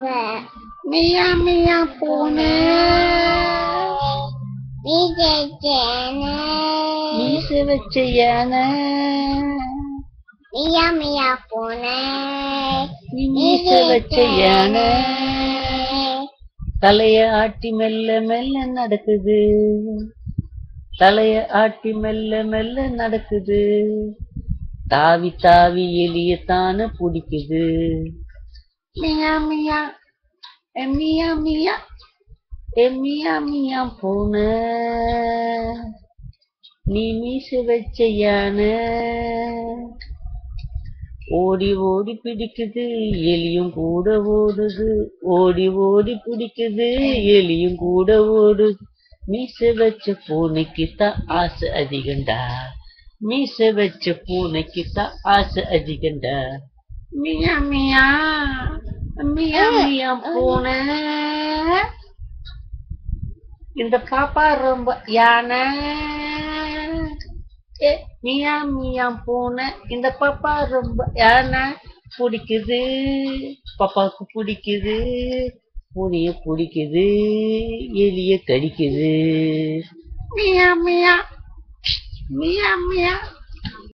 மியா மியா பூனை மீச வச்ச யானை மியா மியா பூனை மீச வச்ச யானை தலைய ஆட்டி மெல்ல மெல்ல நடக்குது, தலைய ஆட்டி மெல்ல மெல்ல நடக்குது, தாவி தாவி எலியத்தான பிடிக்குது. மியா மியா மியா மியா மியா மியா பூனை நீ மீச வச்ச யானை. ஓடி ஓடி பிடிக்குது எலியும் கூட ஓடுது, ஓடி ஓடி பிடிக்குது எலியும் கூட ஓடுது. மீச வச்ச பூனைக்குத்தான் ஆசை அதிகண்டா, மீச வச்ச பூனைக்குத்தான் ஆசை அதிகண்டா. மியா மியா மியா மியா பூனை இந்த பாப்பா ரொம்ப யானை. மியா மியா பூனை இந்த பாப்பா ரொம்ப யானை. பிடிக்குது பாப்பாவுக்கு பிடிக்குது, பூனைய பிடிக்குது, எலிய கடிக்குது. மியா மியா மியா மியா